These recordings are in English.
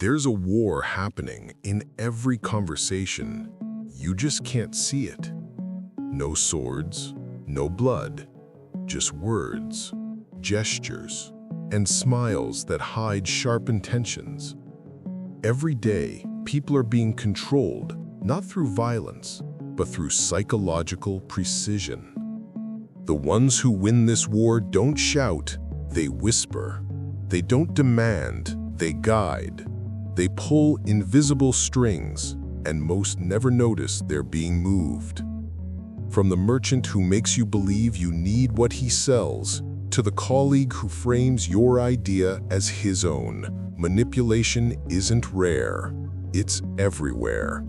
There's a war happening in every conversation. You just can't see it. No swords, no blood, just words, gestures, and smiles that hide sharp intentions. Every day, people are being controlled, not through violence, but through psychological precision. The ones who win this war don't shout, they whisper. They don't demand, they guide. They pull invisible strings, and most never notice they're being moved. From the merchant who makes you believe you need what he sells, to the colleague who frames your idea as his own, manipulation isn't rare. It's everywhere.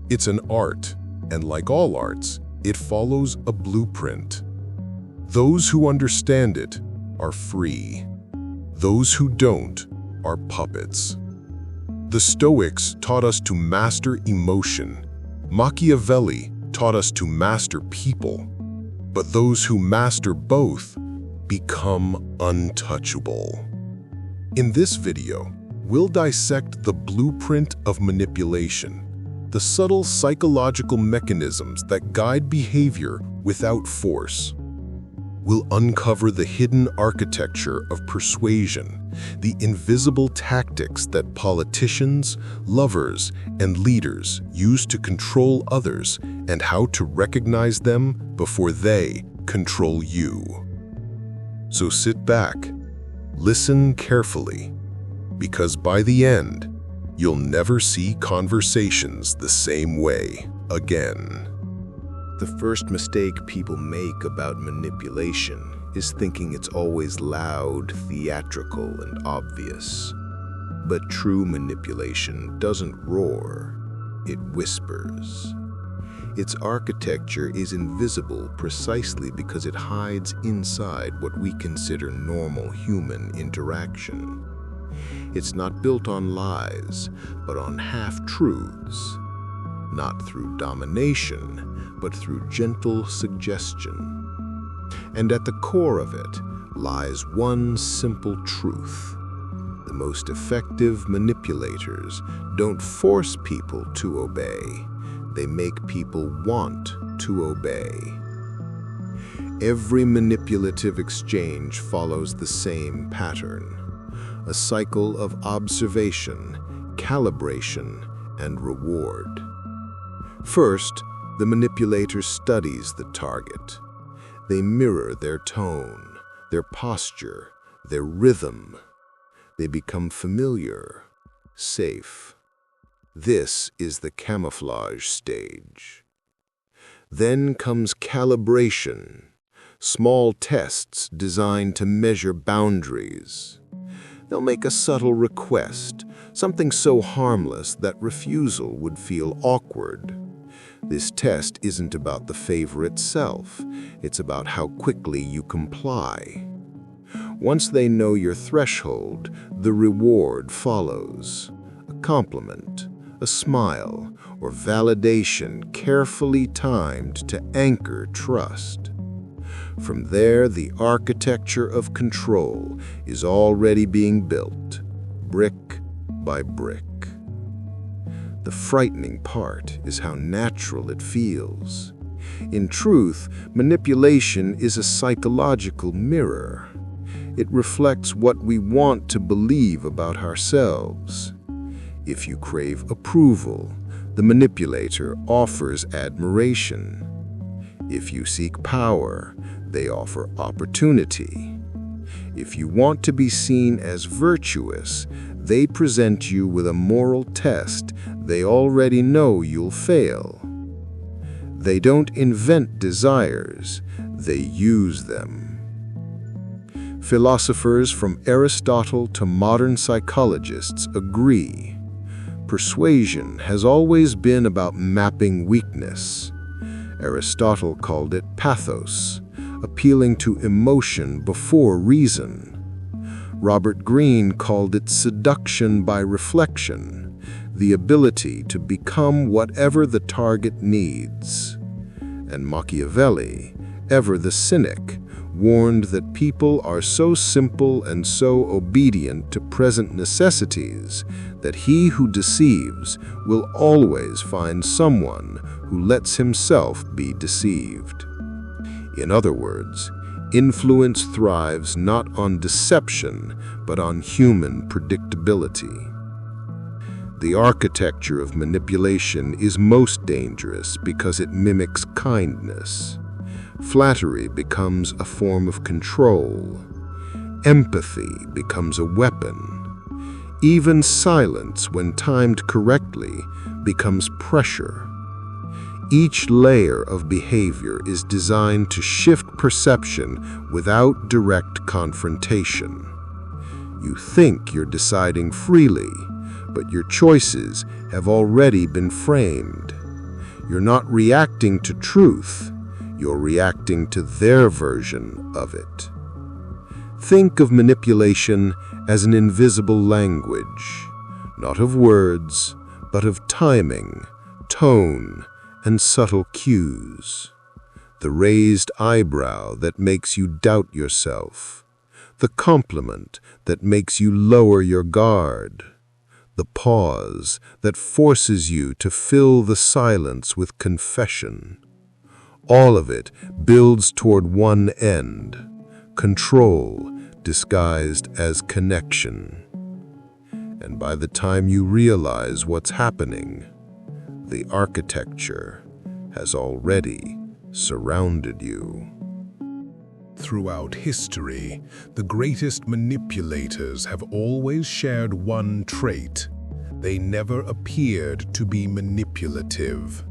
It's an art, and like all arts, it follows a blueprint. Those who understand it are free. Those who don't are puppets. The Stoics taught us to master emotion. Machiavelli taught us to master people. But those who master both become untouchable. In this video, we'll dissect the blueprint of manipulation, the subtle psychological mechanisms that guide behavior without force. We'll uncover the hidden architecture of persuasion, the invisible tactics that politicians, lovers, and leaders use to control others, and how to recognize them before they control you. So sit back, listen carefully, because by the end, you'll never see conversations the same way again. The first mistake people make about manipulation is thinking it's always loud, theatrical, and obvious. But true manipulation doesn't roar, it whispers. Its architecture is invisible precisely because it hides inside what we consider normal human interaction. It's not built on lies, but on half-truths. Not through domination, but through gentle suggestion. And at the core of it lies one simple truth. The most effective manipulators don't force people to obey. They make people want to obey. Every manipulative exchange follows the same pattern, a cycle of observation, calibration, and reward. First, the manipulator studies the target. They mirror their tone, their posture, their rhythm. They become familiar, safe. This is the camouflage stage. Then comes calibration, small tests designed to measure boundaries. They'll make a subtle request, something so harmless that refusal would feel awkward. This test isn't about the favor itself, it's about how quickly you comply. Once they know your threshold, the reward follows. A compliment, a smile, or validation carefully timed to anchor trust. From there, the architecture of control is already being built, brick by brick. The frightening part is how natural it feels. In truth, manipulation is a psychological mirror. It reflects what we want to believe about ourselves. If you crave approval, the manipulator offers admiration. If you seek power, they offer opportunity. If you want to be seen as virtuous, they present you with a moral test they already know you'll fail. They don't invent desires, they use them. Philosophers from Aristotle to modern psychologists agree. Persuasion has always been about mapping weakness. Aristotle called it pathos, appealing to emotion before reason. Robert Greene called it seduction by reflection, the ability to become whatever the target needs. And Machiavelli, ever the cynic, warned that people are so simple and so obedient to present necessities that he who deceives will always find someone who lets himself be deceived. In other words, influence thrives not on deception, but on human predictability. The architecture of manipulation is most dangerous because it mimics kindness. Flattery becomes a form of control. Empathy becomes a weapon. Even silence, when timed correctly, becomes pressure. Each layer of behavior is designed to shift perception without direct confrontation. You think you're deciding freely, but your choices have already been framed. You're not reacting to truth, you're reacting to their version of it. Think of manipulation as an invisible language, not of words, but of timing, tone, and subtle cues. The raised eyebrow that makes you doubt yourself, the compliment that makes you lower your guard, the pause that forces you to fill the silence with confession. All of it builds toward one end, control disguised as connection. And by the time you realize what's happening, the architecture has already surrounded you. Throughout history, the greatest manipulators have always shared one trait. They never appeared to be manipulative.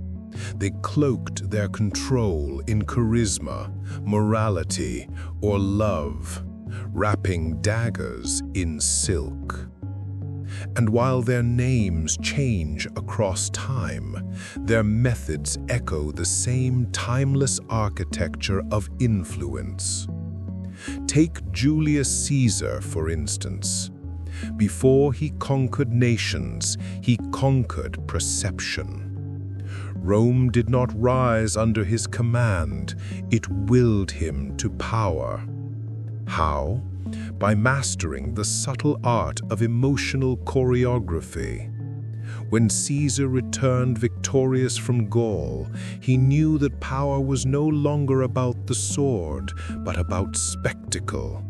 They cloaked their control in charisma, morality, or love, wrapping daggers in silk. And while their names change across time, their methods echo the same timeless architecture of influence. Take Julius Caesar, for instance. Before he conquered nations, he conquered perception. Rome did not rise under his command, it willed him to power. How? By mastering the subtle art of emotional choreography. When Caesar returned victorious from Gaul, he knew that power was no longer about the sword, but about spectacle.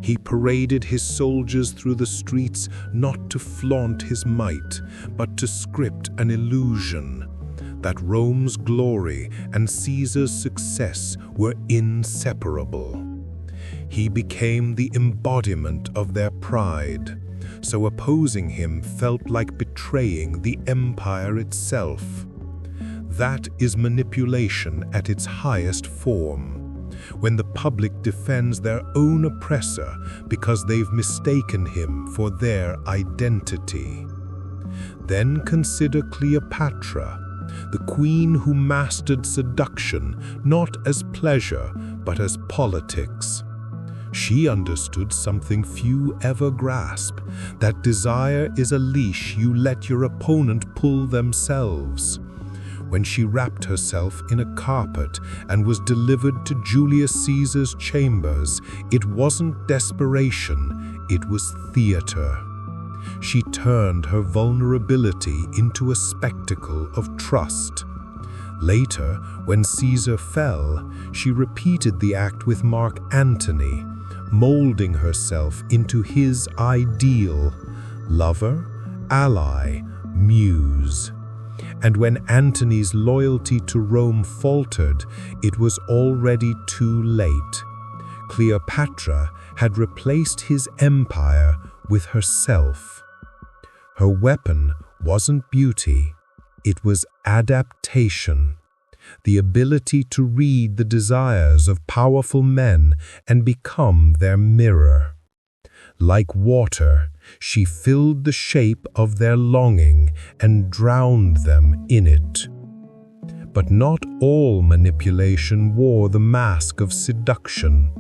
He paraded his soldiers through the streets not to flaunt his might, but to script an illusion that Rome's glory and Caesar's success were inseparable. He became the embodiment of their pride, so opposing him felt like betraying the empire itself. That is manipulation at its highest form, when the public defends their own oppressor because they've mistaken him for their identity. Then consider Cleopatra, the queen who mastered seduction not as pleasure but as politics. She understood something few ever grasp, that desire is a leash you let your opponent pull themselves. When she wrapped herself in a carpet and was delivered to Julius Caesar's chambers, it wasn't desperation, it was theater. She turned her vulnerability into a spectacle of trust. Later, when Caesar fell, she repeated the act with Mark Antony, molding herself into his ideal, lover, ally, muse. And when Antony's loyalty to Rome faltered, it was already too late. Cleopatra had replaced his empire with herself. Her weapon wasn't beauty, it was adaptation. The ability to read the desires of powerful men and become their mirror. Like water, she filled the shape of their longing and drowned them in it. But not all manipulation wore the mask of seduction.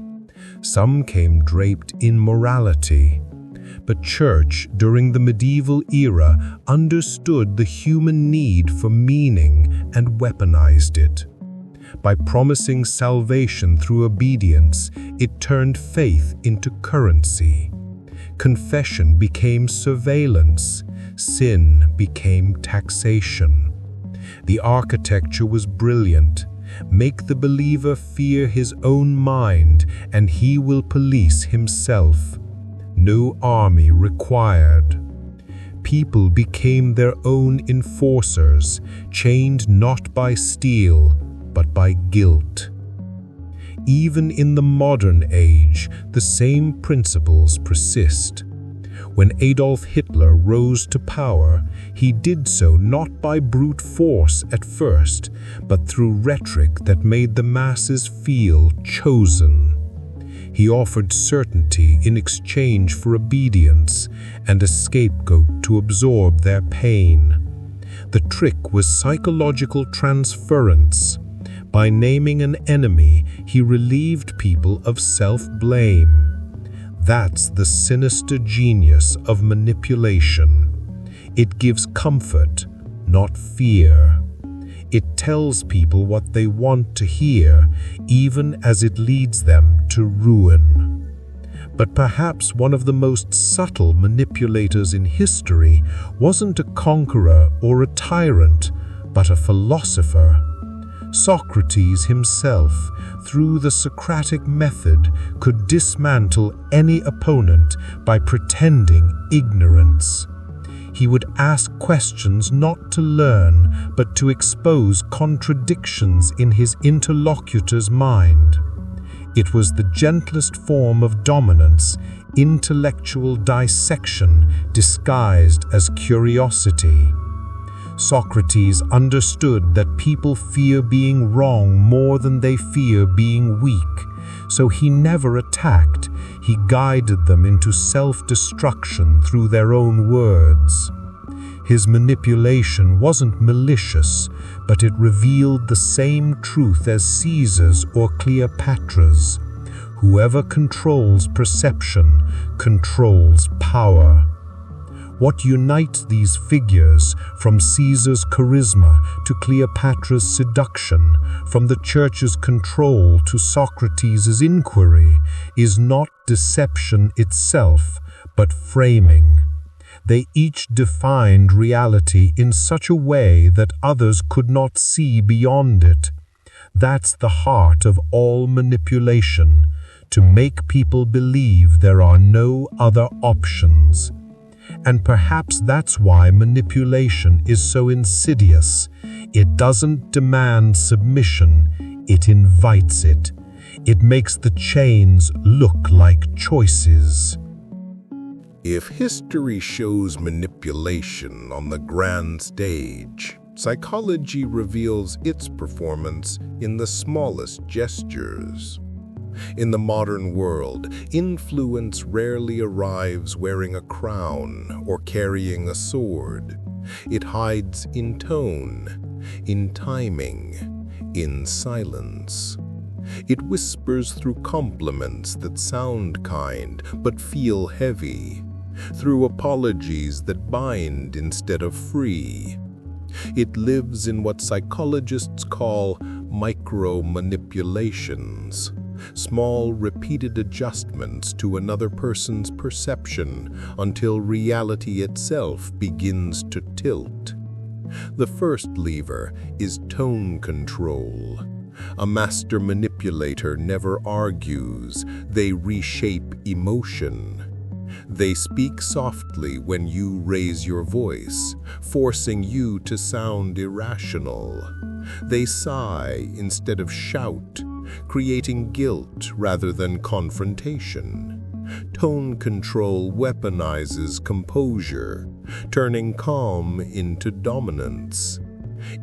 Some came draped in morality. But church, during the medieval era, understood the human need for meaning and weaponized it. By promising salvation through obedience, it turned faith into currency. Confession became surveillance. Sin became taxation. The architecture was brilliant. Make the believer fear his own mind, and he will police himself. No army required. People became their own enforcers, chained not by steel, but by guilt. Even in the modern age, the same principles persist. When Adolf Hitler rose to power, he did so not by brute force at first, but through rhetoric that made the masses feel chosen. He offered certainty in exchange for obedience and a scapegoat to absorb their pain. The trick was psychological transference. By naming an enemy, he relieved people of self-blame. That's the sinister genius of manipulation. It gives comfort, not fear. It tells people what they want to hear, even as it leads them to ruin. But perhaps one of the most subtle manipulators in history wasn't a conqueror or a tyrant, but a philosopher. Socrates himself, through the Socratic method, could dismantle any opponent by pretending ignorance. He would ask questions not to learn, but to expose contradictions in his interlocutor's mind. It was the gentlest form of dominance, intellectual dissection disguised as curiosity. Socrates understood that people fear being wrong more than they fear being weak, so he never attacked. He guided them into self-destruction through their own words. His manipulation wasn't malicious, but it revealed the same truth as Caesar's or Cleopatra's. Whoever controls perception controls power. What unites these figures, from Caesar's charisma to Cleopatra's seduction, from the church's control to Socrates' inquiry, is not deception itself, but framing. They each defined reality in such a way that others could not see beyond it. That's the heart of all manipulation, to make people believe there are no other options. And perhaps that's why manipulation is so insidious. It doesn't demand submission, it invites it. It makes the chains look like choices. If history shows manipulation on the grand stage, psychology reveals its performance in the smallest gestures. In the modern world, influence rarely arrives wearing a crown or carrying a sword. It hides in tone, in timing, in silence. It whispers through compliments that sound kind but feel heavy, through apologies that bind instead of free. It lives in what psychologists call micro-manipulations. Small, repeated adjustments to another person's perception until reality itself begins to tilt. The first lever is tone control. A master manipulator never argues, they reshape emotion. They speak softly when you raise your voice, forcing you to sound irrational. They sigh instead of shout, creating guilt rather than confrontation. Tone control weaponizes composure, turning calm into dominance.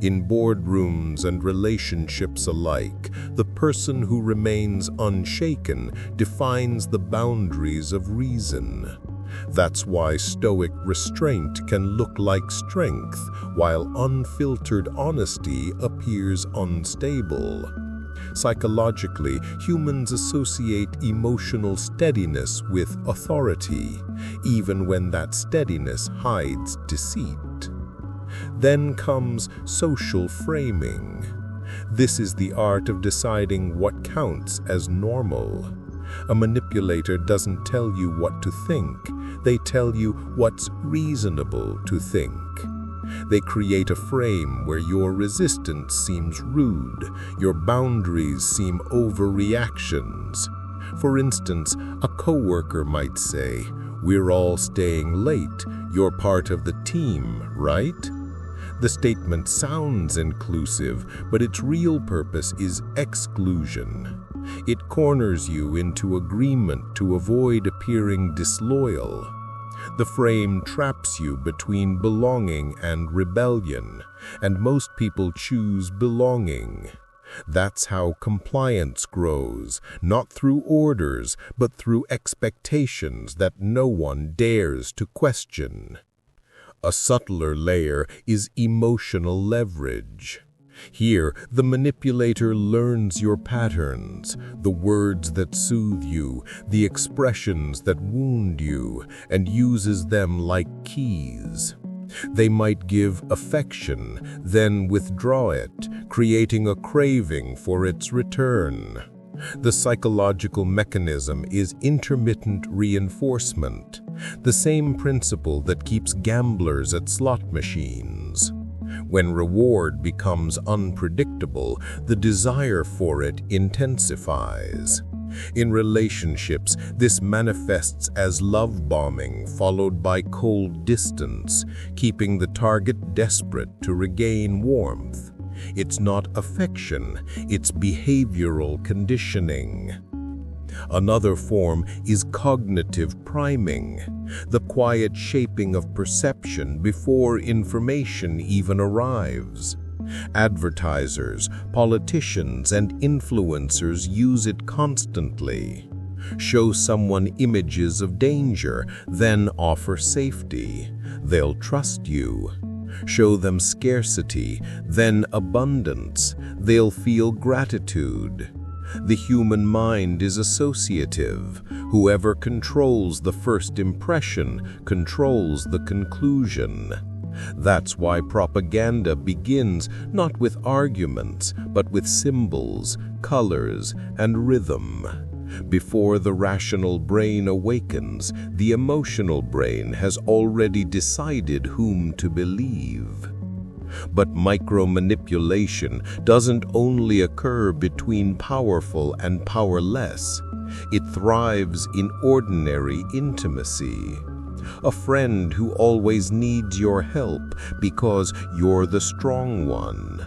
In boardrooms and relationships alike, the person who remains unshaken defines the boundaries of reason. That's why stoic restraint can look like strength, while unfiltered honesty appears unstable. Psychologically, humans associate emotional steadiness with authority, even when that steadiness hides deceit. Then comes social framing. This is the art of deciding what counts as normal. A manipulator doesn't tell you what to think. They tell you what's reasonable to think. They create a frame where your resistance seems rude, your boundaries seem overreactions. For instance, a coworker might say, "We're all staying late. You're part of the team, right?" The statement sounds inclusive, but its real purpose is exclusion. It corners you into agreement to avoid appearing disloyal. The frame traps you between belonging and rebellion, and most people choose belonging. That's how compliance grows, not through orders, but through expectations that no one dares to question. A subtler layer is emotional leverage. Here, the manipulator learns your patterns, the words that soothe you, the expressions that wound you, and uses them like keys. They might give affection, then withdraw it, creating a craving for its return. The psychological mechanism is intermittent reinforcement, the same principle that keeps gamblers at slot machines. When reward becomes unpredictable, the desire for it intensifies. In relationships, this manifests as love bombing followed by cold distance, keeping the target desperate to regain warmth. It's not affection, it's behavioral conditioning. Another form is cognitive priming, the quiet shaping of perception before information even arrives. Advertisers, politicians, and influencers use it constantly. Show someone images of danger, then offer safety. They'll trust you. Show them scarcity, then abundance. They'll feel gratitude. The human mind is associative. Whoever controls the first impression controls the conclusion. That's why propaganda begins not with arguments, but with symbols, colors, and rhythm. Before the rational brain awakens, the emotional brain has already decided whom to believe. But micro-manipulation doesn't only occur between powerful and powerless. It thrives in ordinary intimacy. A friend who always needs your help because you're the strong one.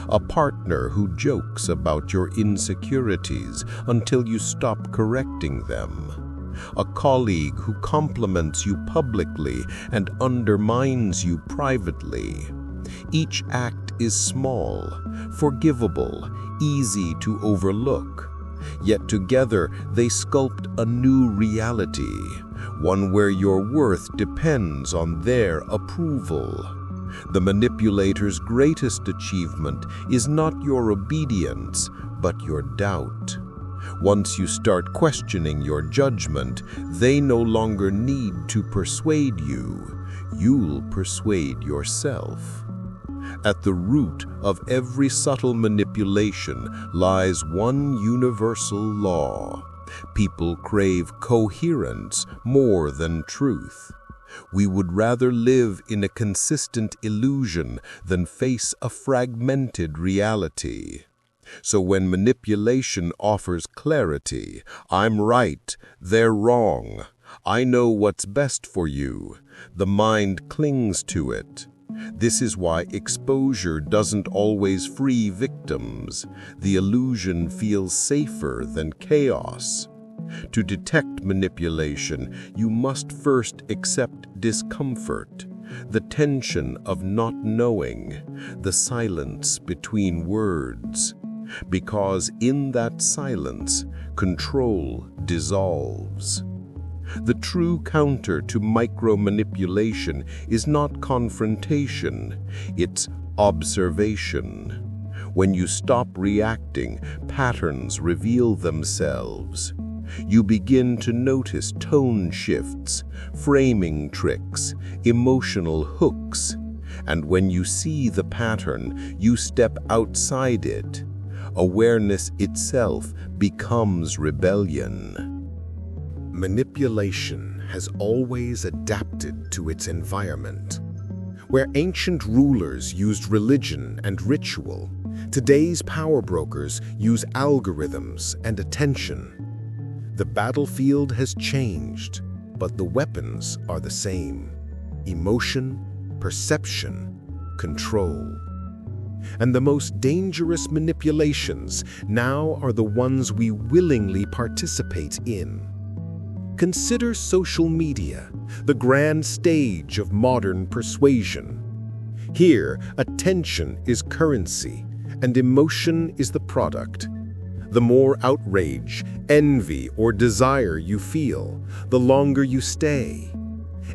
A partner who jokes about your insecurities until you stop correcting them. A colleague who compliments you publicly and undermines you privately. Each act is small, forgivable, easy to overlook. Yet together they sculpt a new reality, one where your worth depends on their approval. The manipulator's greatest achievement is not your obedience, but your doubt. Once you start questioning your judgment, they no longer need to persuade you. You'll persuade yourself. At the root of every subtle manipulation lies one universal law. People crave coherence more than truth. We would rather live in a consistent illusion than face a fragmented reality. So when manipulation offers clarity, I'm right, they're wrong, I know what's best for you, the mind clings to it. This is why exposure doesn't always free victims. The illusion feels safer than chaos. To detect manipulation, you must first accept discomfort, the tension of not knowing, the silence between words. Because in that silence, control dissolves. The true counter to micro-manipulation is not confrontation, it's observation. When you stop reacting, patterns reveal themselves. You begin to notice tone shifts, framing tricks, emotional hooks. And when you see the pattern, you step outside it. Awareness itself becomes rebellion. Manipulation has always adapted to its environment. Where ancient rulers used religion and ritual, today's power brokers use algorithms and attention. The battlefield has changed, but the weapons are the same: emotion, perception, control. And the most dangerous manipulations now are the ones we willingly participate in. Consider social media, the grand stage of modern persuasion. Here, attention is currency, and emotion is the product. The more outrage, envy, or desire you feel, the longer you stay.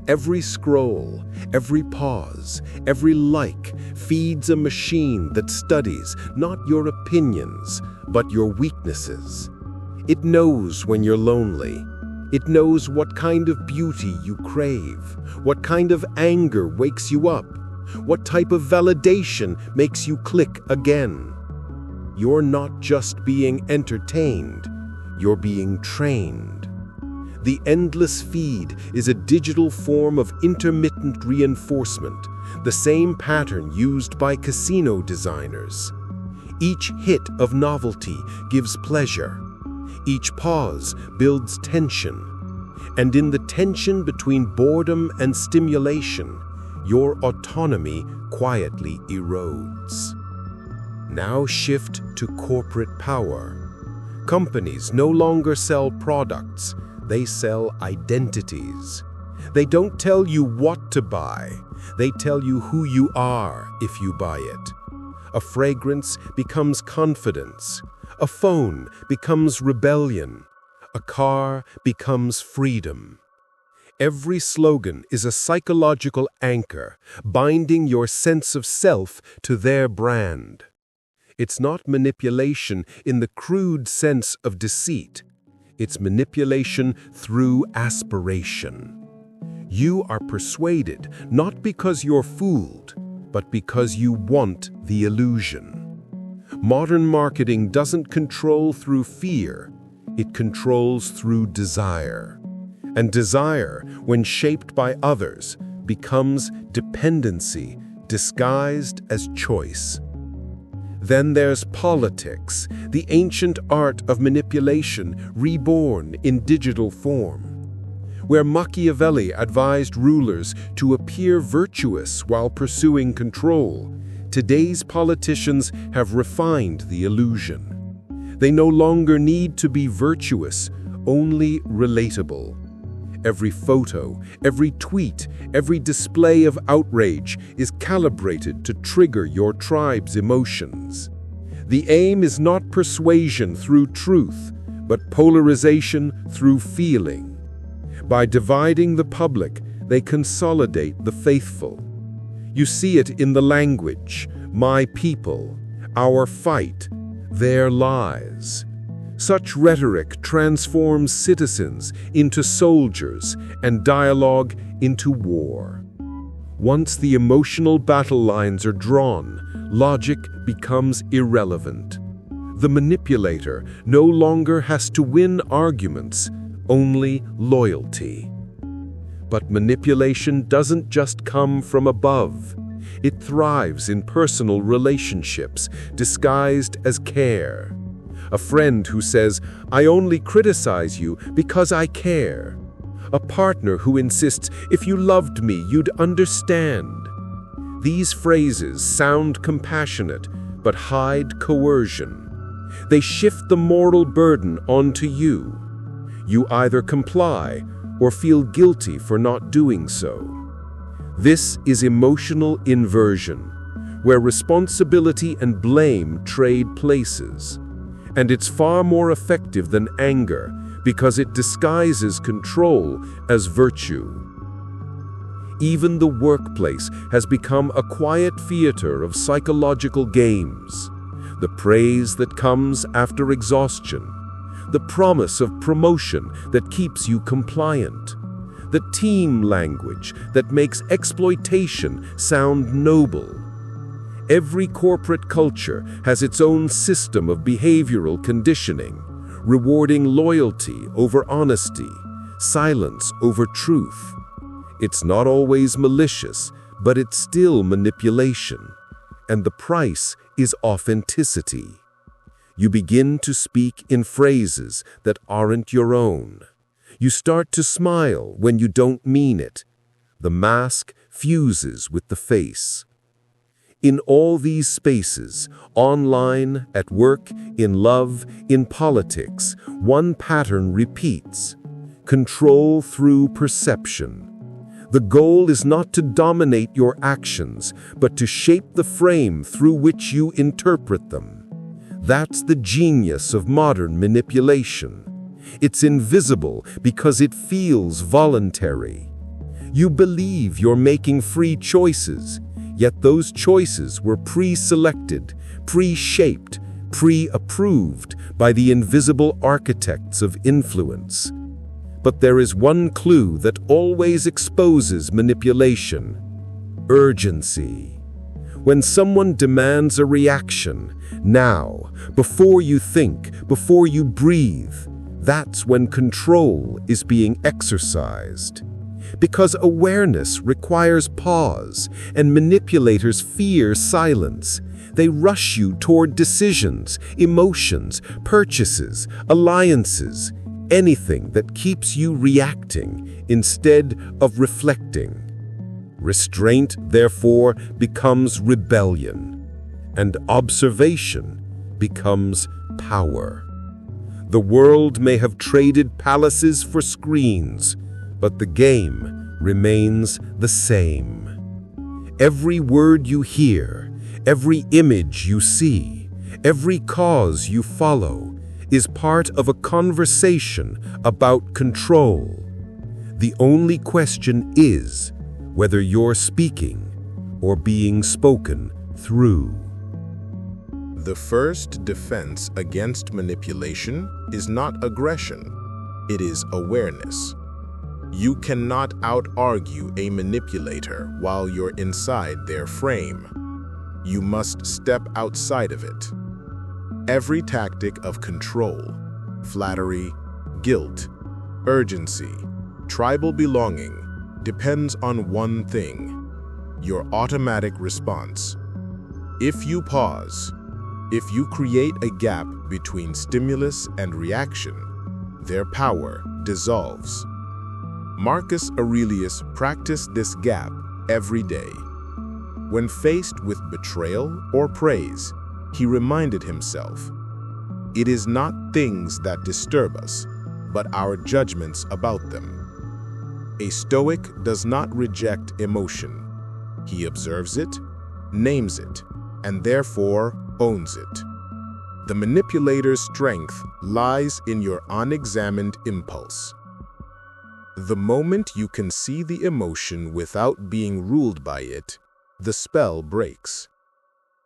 Every scroll, every pause, every like feeds a machine that studies not your opinions, but your weaknesses. It knows when you're lonely. It knows what kind of beauty you crave, what kind of anger wakes you up, what type of validation makes you click again. You're not just being entertained, you're being trained. The endless feed is a digital form of intermittent reinforcement, the same pattern used by casino designers. Each hit of novelty gives pleasure. Each pause builds tension. And in the tension between boredom and stimulation, your autonomy quietly erodes. Now shift to corporate power. Companies no longer sell products, they sell identities. They don't tell you what to buy, they tell you who you are if you buy it. A fragrance becomes confidence. A phone becomes rebellion. A car becomes freedom. Every slogan is a psychological anchor, binding your sense of self to their brand. It's not manipulation in the crude sense of deceit. It's manipulation through aspiration. You are persuaded not because you're fooled, but because you want the illusion. Modern marketing doesn't control through fear, it controls through desire. And desire, when shaped by others, becomes dependency disguised as choice. Then there's politics, the ancient art of manipulation reborn in digital form. Where Machiavelli advised rulers to appear virtuous while pursuing control, today's politicians have refined the illusion. They no longer need to be virtuous, only relatable. Every photo, every tweet, every display of outrage is calibrated to trigger your tribe's emotions. The aim is not persuasion through truth, but polarization through feeling. By dividing the public, they consolidate the faithful. You see it in the language, my people, our fight, their lies. Such rhetoric transforms citizens into soldiers and dialogue into war. Once the emotional battle lines are drawn, logic becomes irrelevant. The manipulator no longer has to win arguments, only loyalty. But manipulation doesn't just come from above. It thrives in personal relationships, disguised as care. A friend who says, "I only criticize you because I care." A partner who insists, "If you loved me, you'd understand." These phrases sound compassionate, but hide coercion. They shift the moral burden onto you. You either comply or feel guilty for not doing so. This is emotional inversion, where responsibility and blame trade places. And it's far more effective than anger because it disguises control as virtue. Even the workplace has become a quiet theater of psychological games. The praise that comes after exhaustion. The promise of promotion that keeps you compliant. the team language that makes exploitation sound noble. Every corporate culture has its own system of behavioral conditioning, rewarding loyalty over honesty, silence over truth. It's not always malicious, but it's still manipulation. And the price is authenticity. You begin to speak in phrases that aren't your own. You start to smile when you don't mean it. The mask fuses with the face. In all these spaces, online, at work, in love, in politics, one pattern repeats: control through perception. The goal is not to dominate your actions, but to shape the frame through which you interpret them. That's the genius of modern manipulation. It's invisible because it feels voluntary. You believe you're making free choices, yet those choices were pre-selected, pre-shaped, pre-approved by the invisible architects of influence. But there is one clue that always exposes manipulation: urgency. When someone demands a reaction, now, before you think, before you breathe, that's when control is being exercised. Because awareness requires pause, and manipulators fear silence. They rush you toward decisions, emotions, purchases, alliances, anything that keeps you reacting instead of reflecting. Restraint, therefore, becomes rebellion, and observation becomes power. The world may have traded palaces for screens, but the game remains the same. Every word you hear, every image you see, every cause you follow is part of a conversation about control. The only question is whether you're speaking or being spoken through. The first defense against manipulation is not aggression, it is awareness. You cannot out-argue a manipulator while you're inside their frame. You must step outside of it. Every tactic of control, flattery, guilt, urgency, tribal belonging depends on one thing: your automatic response. If you pause, if you create a gap between stimulus and reaction, their power dissolves. Marcus Aurelius practiced this gap every day. When faced with betrayal or praise, he reminded himself, "It is not things that disturb us, but our judgments about them." A Stoic does not reject emotion. He observes it, names it, and therefore owns it. The manipulator's strength lies in your unexamined impulse. The moment you can see the emotion without being ruled by it, the spell breaks.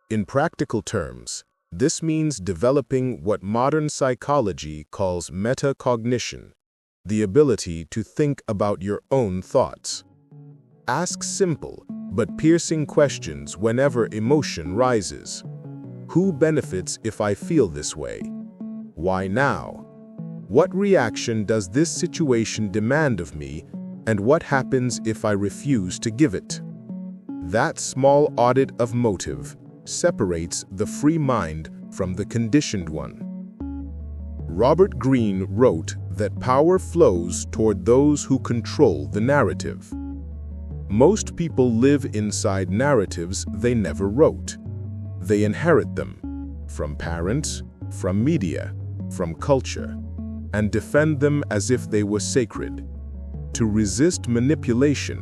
In practical terms, this means developing what modern psychology calls metacognition, the ability to think about your own thoughts. Ask simple but piercing questions whenever emotion rises. Who benefits if I feel this way? Why now? What reaction does this situation demand of me, and what happens if I refuse to give it? That small audit of motive separates the free mind from the conditioned one. Robert Greene wrote that power flows toward those who control the narrative. Most people live inside narratives they never wrote. They inherit them from parents, from media, from culture, and defend them as if they were sacred. To resist manipulation,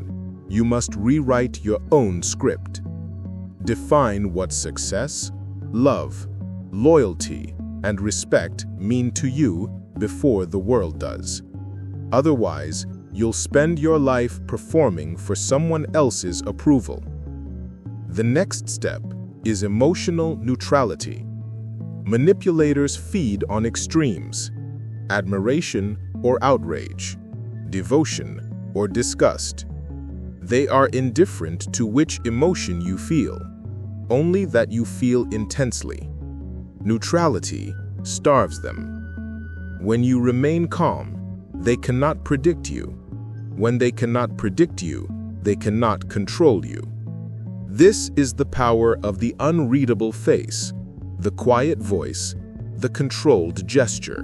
you must rewrite your own script. Define what success, love, loyalty, and respect mean to you before the world does. Otherwise, you'll spend your life performing for someone else's approval. The next step is emotional neutrality. Manipulators feed on extremes: admiration or outrage, devotion or disgust. They are indifferent to which emotion you feel, only that you feel intensely. Neutrality starves them. When you remain calm, they cannot predict you. When they cannot predict you, they cannot control you. This is the power of the unreadable face, the quiet voice, the controlled gesture.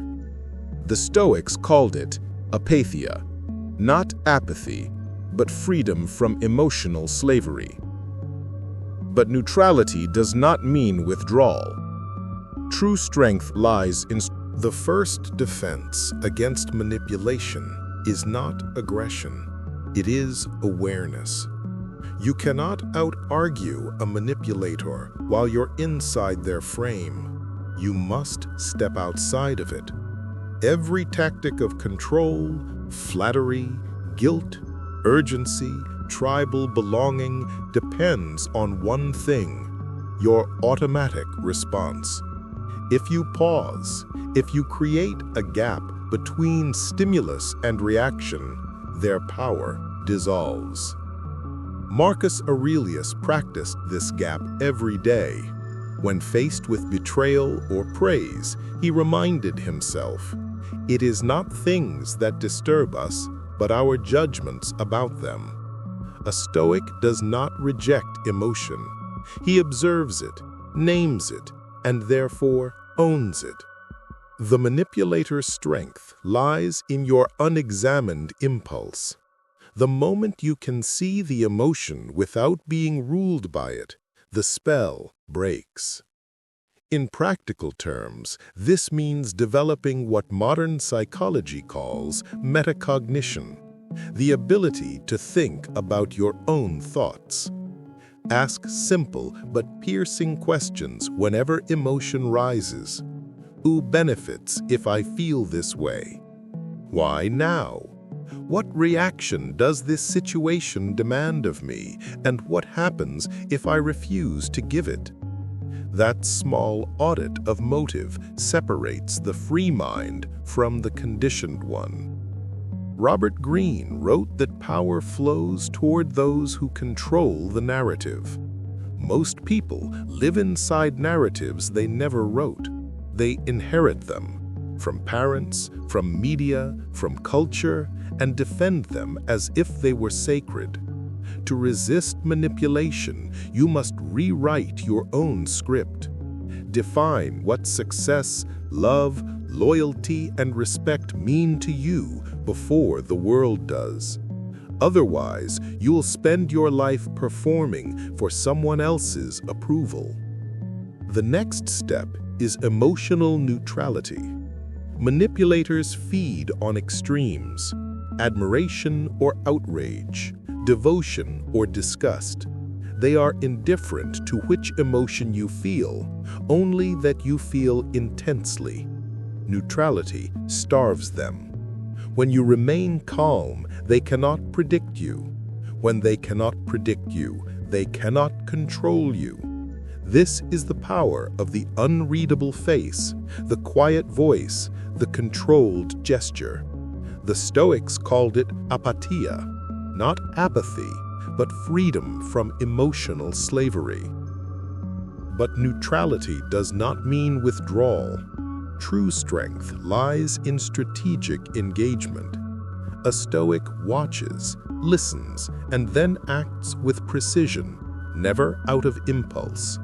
The Stoics called it apatheia, not apathy, but freedom from emotional slavery. But neutrality does not mean withdrawal. True strength lies in The first defense against manipulation is not aggression, it is awareness. You cannot out-argue a manipulator while you're inside their frame. You must step outside of it. Every tactic of control, flattery, guilt, urgency, tribal belonging depends on one thing: your automatic response. If you pause, if you create a gap between stimulus and reaction, their power dissolves. Marcus Aurelius practiced this gap every day. When faced with betrayal or praise, he reminded himself, "It is not things that disturb us, but our judgments about them." A Stoic does not reject emotion. He observes it, names it, and therefore owns it. The manipulator's strength lies in your unexamined impulse. The moment you can see the emotion without being ruled by it, the spell breaks. In practical terms, this means developing what modern psychology calls metacognition, the ability to think about your own thoughts. Ask simple but piercing questions whenever emotion rises. Who benefits if I feel this way? Why now? What reaction does this situation demand of me, and what happens if I refuse to give it? That small audit of motive separates the free mind from the conditioned one. Robert Greene wrote that power flows toward those who control the narrative. Most people live inside narratives they never wrote. They inherit them from parents, from media, from culture, and defend them as if they were sacred. To resist manipulation, you must rewrite your own script. Define what success, love, loyalty, and respect mean to you before the world does. Otherwise, you'll spend your life performing for someone else's approval. The next step is emotional neutrality. Manipulators feed on extremes: admiration or outrage, devotion or disgust. They are indifferent to which emotion you feel, only that you feel intensely. Neutrality starves them. When you remain calm, they cannot predict you. When they cannot predict you, they cannot control you. This is the power of the unreadable face, the quiet voice, the controlled gesture. The Stoics called it apatheia, not apathy, but freedom from emotional slavery. But neutrality does not mean withdrawal. True strength lies in strategic engagement. A Stoic watches, listens, and then acts with precision, never out of impulse.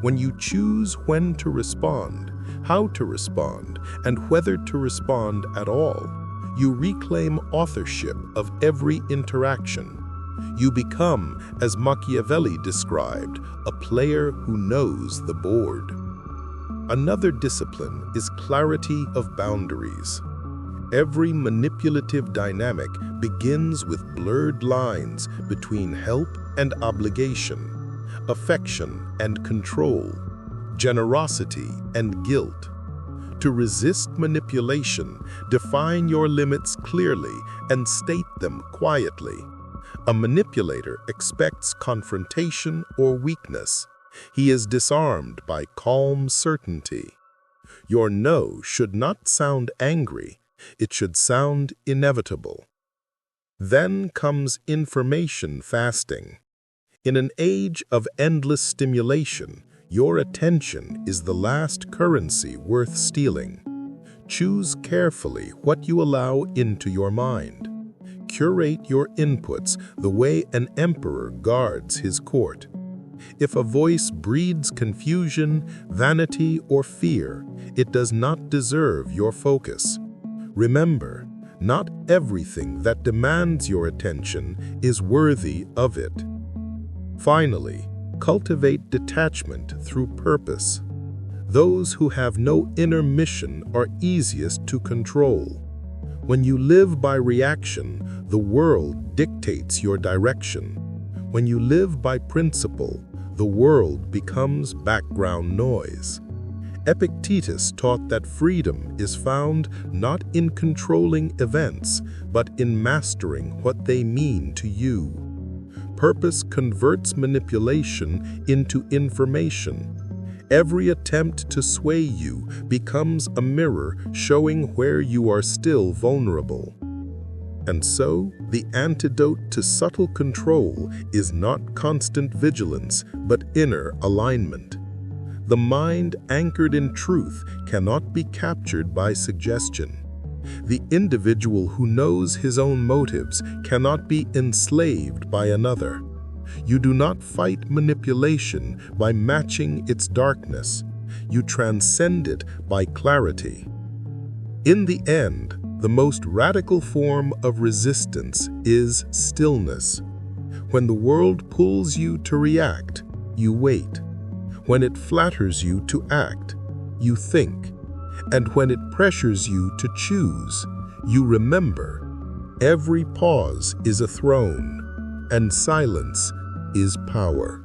When you choose when to respond, how to respond, and whether to respond at all, you reclaim authorship of every interaction. You become, as Machiavelli described, a player who knows the board. Another discipline is clarity of boundaries. Every manipulative dynamic begins with blurred lines between help and obligation, affection and control, generosity and guilt. To resist manipulation, define your limits clearly and state them quietly. A manipulator expects confrontation or weakness. He is disarmed by calm certainty. Your no should not sound angry. It should sound inevitable. Then comes information fasting. In an age of endless stimulation, your attention is the last currency worth stealing. Choose carefully what you allow into your mind. Curate your inputs the way an emperor guards his court. If a voice breeds confusion, vanity, or fear, it does not deserve your focus. Remember, not everything that demands your attention is worthy of it. Finally, cultivate detachment through purpose. Those who have no inner mission are easiest to control. When you live by reaction, the world dictates your direction. When you live by principle, the world becomes background noise. Epictetus taught that freedom is found not in controlling events, but in mastering what they mean to you. Purpose converts manipulation into information. Every attempt to sway you becomes a mirror showing where you are still vulnerable. And so, the antidote to subtle control is not constant vigilance, but inner alignment. The mind anchored in truth cannot be captured by suggestion. The individual who knows his own motives cannot be enslaved by another. You do not fight manipulation by matching its darkness. You transcend it by clarity. In the end, the most radical form of resistance is stillness. When the world pulls you to react, you wait. When it flatters you to act, you think. And when it pressures you to choose, you remember. Every pause is a throne, and silence is power.